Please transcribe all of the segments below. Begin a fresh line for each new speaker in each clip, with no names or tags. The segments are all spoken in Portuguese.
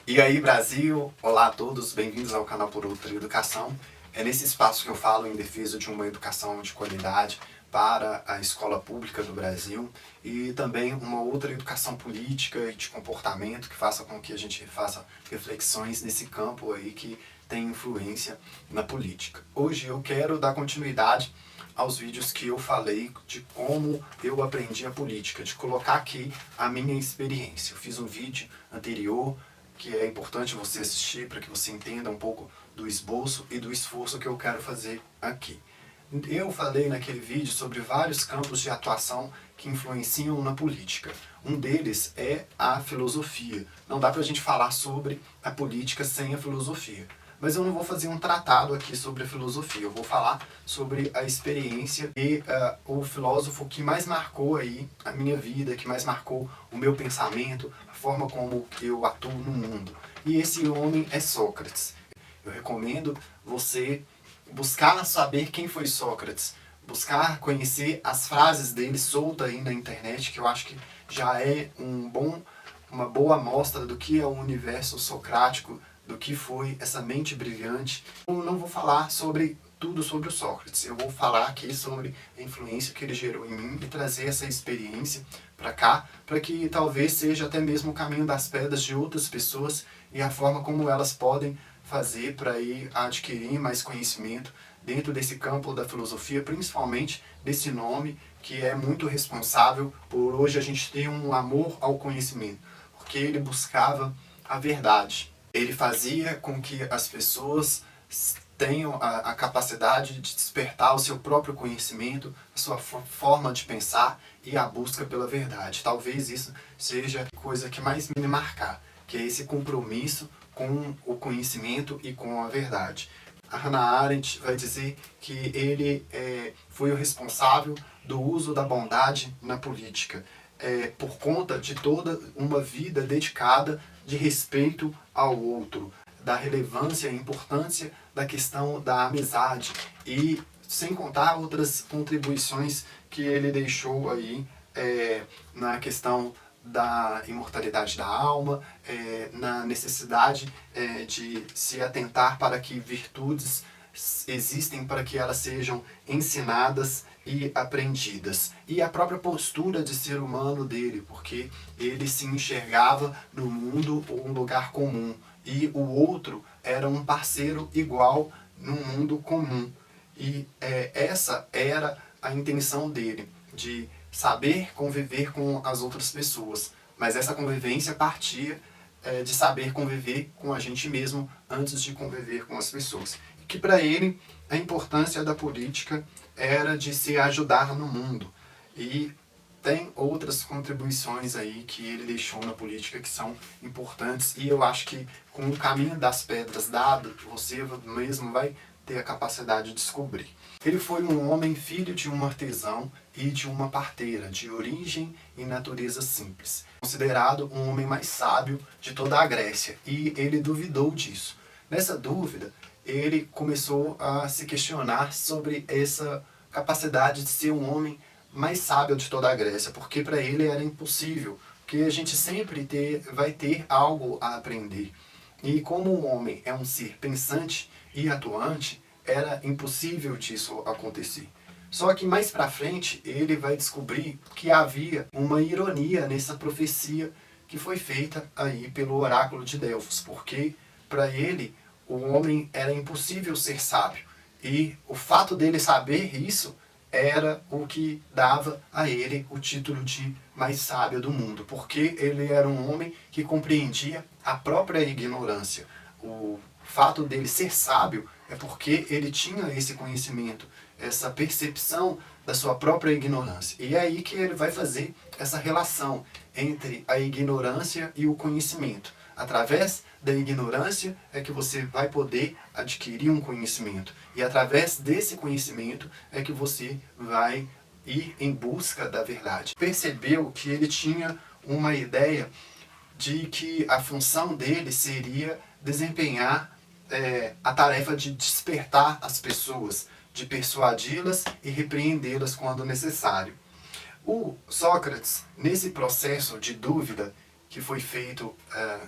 E aí, Brasil? Olá a todos, bem-vindos ao canal Por Outra Educação. É nesse espaço que eu falo em defesa de uma educação de qualidade para a escola pública do Brasil e também uma outra educação política e de comportamento que faça com que a gente faça reflexões nesse campo aí que tem influência na política. Hoje eu quero dar continuidade aos vídeos que eu falei de como eu aprendi a política, de colocar aqui a minha experiência. Eu fiz um vídeo anterior que é importante você assistir para que você entenda um pouco do esboço e do esforço que eu quero fazer aqui. Eu falei naquele vídeo sobre vários campos de atuação que influenciam na política. Um deles é a filosofia. Não dá para a gente falar sobre a política sem a filosofia. Mas eu não vou fazer um tratado aqui sobre a filosofia. Eu vou falar sobre a experiência e o filósofo que mais marcou aí a minha vida, que mais marcou o meu pensamento, a forma como eu atuo no mundo. E esse homem é Sócrates. Eu recomendo você buscar saber quem foi Sócrates, buscar conhecer as frases dele soltas aí na internet, que eu acho que já é uma boa amostra do que é o universo socrático, do que foi essa mente brilhante. Eu não vou falar sobre tudo sobre o Sócrates, eu vou falar aqui sobre a influência que ele gerou em mim e trazer essa experiência para cá, para que talvez seja até mesmo o caminho das pedras de outras pessoas e a forma como elas podem fazer para ir adquirir mais conhecimento dentro desse campo da filosofia, principalmente desse nome que é muito responsável por hoje a gente ter um amor ao conhecimento, porque ele buscava a verdade. Ele fazia com que as pessoas tenham a capacidade de despertar o seu próprio conhecimento, a sua forma de pensar e a busca pela verdade. Talvez isso seja a coisa que mais me marcar, que é esse compromisso com o conhecimento e com a verdade. A Hannah Arendt vai dizer que ele foi o responsável do uso da bondade na política, por conta de toda uma vida dedicada de respeito ao outro, da relevância e importância da questão da amizade e sem contar outras contribuições que ele deixou aí na questão da imortalidade da alma, na necessidade de se atentar para que virtudes existem para que elas sejam ensinadas e aprendidas. E a própria postura de ser humano dele, porque ele se enxergava no mundo um lugar comum e o outro era um parceiro igual num mundo comum. E essa era a intenção dele, de saber conviver com as outras pessoas. Mas essa convivência partia de saber conviver com a gente mesmo antes de conviver com as pessoas. E que para ele a importância da política era de se ajudar no mundo. E tem outras contribuições aí que ele deixou na política que são importantes e eu acho que com o caminho das pedras dado, você mesmo vai ter a capacidade de descobrir. Ele foi um homem filho de um artesão e de uma parteira, de origem e natureza simples. Considerado um homem mais sábio de toda a Grécia e ele duvidou disso. Nessa dúvida, ele começou a se questionar sobre essa capacidade de ser um homem mais sábio de toda a Grécia, porque para ele era impossível, porque a gente sempre vai ter algo a aprender. E como o homem é um ser pensante e atuante, era impossível disso acontecer. Só que mais para frente ele vai descobrir que havia uma ironia nessa profecia que foi feita aí pelo oráculo de Delfos, porque para ele o homem era impossível ser sábio e o fato dele saber isso era o que dava a ele o título de mais sábio do mundo, porque ele era um homem que compreendia a própria ignorância. O fato dele ser sábio é porque ele tinha esse conhecimento, essa percepção da sua própria ignorância. E é aí que ele vai fazer essa relação entre a ignorância e o conhecimento. Através da ignorância é que você vai poder adquirir um conhecimento. E através desse conhecimento é que você vai ir em busca da verdade. Percebeu que ele tinha uma ideia de que a função dele seria desempenhar a tarefa de despertar as pessoas, de persuadi-las e repreendê-las quando necessário. O Sócrates, nesse processo de dúvida, que foi feito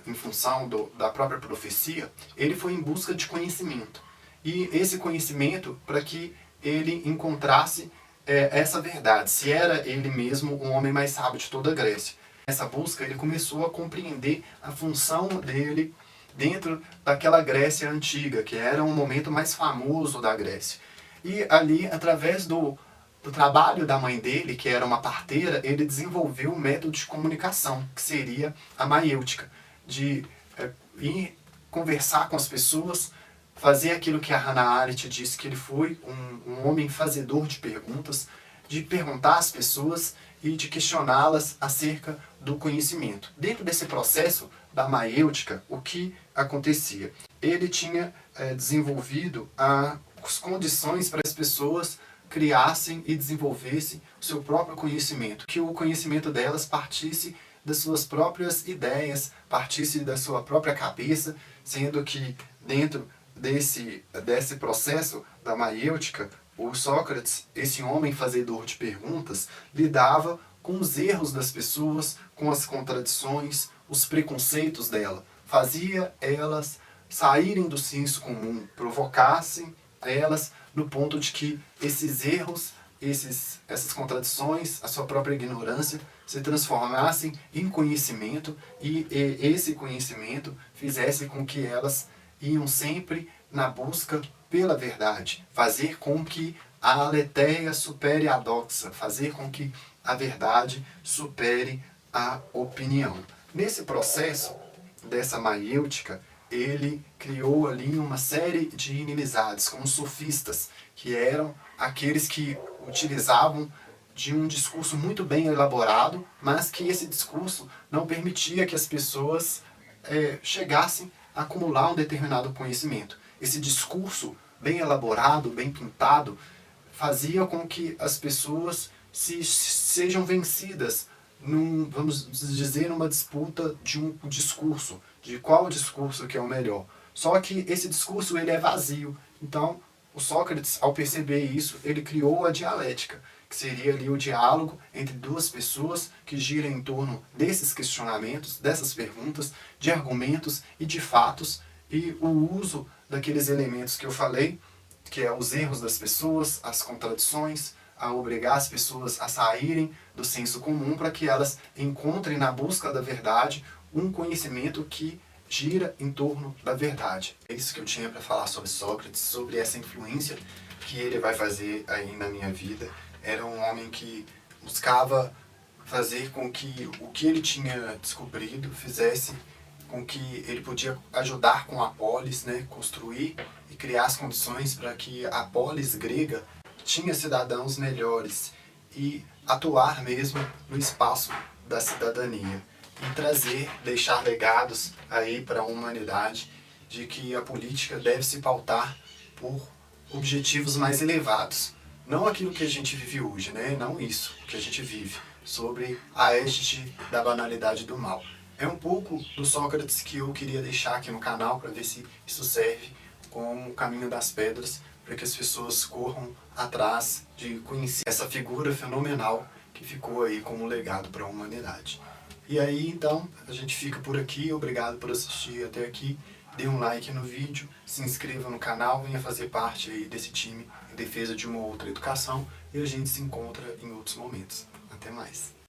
em função da própria profecia, ele foi em busca de conhecimento. E esse conhecimento para que ele encontrasse essa verdade, se era ele mesmo o homem mais sábio de toda a Grécia. Nessa busca ele começou a compreender a função dele dentro daquela Grécia antiga, que era um momento mais famoso da Grécia. E ali, através do trabalho da mãe dele, que era uma parteira, ele desenvolveu um método de comunicação, que seria a maiêutica, de ir conversar com as pessoas, fazer aquilo que a Hannah Arendt disse que ele foi, um homem fazedor de perguntas, de perguntar às pessoas e de questioná-las acerca do conhecimento. Dentro desse processo da maiêutica, o que acontecia? Ele tinha desenvolvido as condições para as pessoas criassem e desenvolvessem o seu próprio conhecimento, que o conhecimento delas partisse das suas próprias ideias, partisse da sua própria cabeça, sendo que dentro desse processo da maiêutica, o Sócrates, esse homem fazedor de perguntas, lidava com os erros das pessoas, com as contradições, os preconceitos dela, fazia elas saírem do senso comum, provocassem elas no ponto de que esses erros, essas contradições, a sua própria ignorância se transformassem em conhecimento e esse conhecimento fizesse com que elas iam sempre na busca pela verdade, fazer com que a aletheia supere a doxa, fazer com que a verdade supere a opinião. Nesse processo dessa maiêutica, ele criou ali uma série de inimizades com os sofistas, que eram aqueles que utilizavam de um discurso muito bem elaborado, mas que esse discurso não permitia que as pessoas chegassem a acumular um determinado conhecimento. Esse discurso bem elaborado, bem pintado, fazia com que as pessoas sejam vencidas vamos dizer, numa disputa de um discurso, de qual discurso que é o melhor. Só que esse discurso ele é vazio. Então, o Sócrates, ao perceber isso, ele criou a dialética, que seria ali o diálogo entre duas pessoas que gira em torno desses questionamentos, dessas perguntas, de argumentos e de fatos, e o uso daqueles elementos que eu falei, que é os erros das pessoas, as contradições, a obrigar as pessoas a saírem do senso comum para que elas encontrem na busca da verdade um conhecimento que gira em torno da verdade. É isso que eu tinha para falar sobre Sócrates, sobre essa influência que ele vai fazer aí na minha vida. Era um homem que buscava fazer com que o que ele tinha descobrido fizesse com que ele podia ajudar com a polis, né, construir e criar as condições para que a polis grega tinha cidadãos melhores e atuar mesmo no espaço da cidadania e trazer, deixar legados aí para a humanidade de que a política deve se pautar por objetivos mais elevados. Não aquilo que a gente vive hoje, né? Não isso que a gente vive, sobre a égide da banalidade do mal. É um pouco do Sócrates que eu queria deixar aqui no canal para ver se isso serve como o caminho das pedras para que as pessoas corram atrás de conhecer essa figura fenomenal que ficou aí como legado para a humanidade. E aí, então, a gente fica por aqui. Obrigado por assistir até aqui. Dê um like no vídeo, se inscreva no canal, venha fazer parte aí desse time em defesa de uma outra educação e a gente se encontra em outros momentos. Até mais.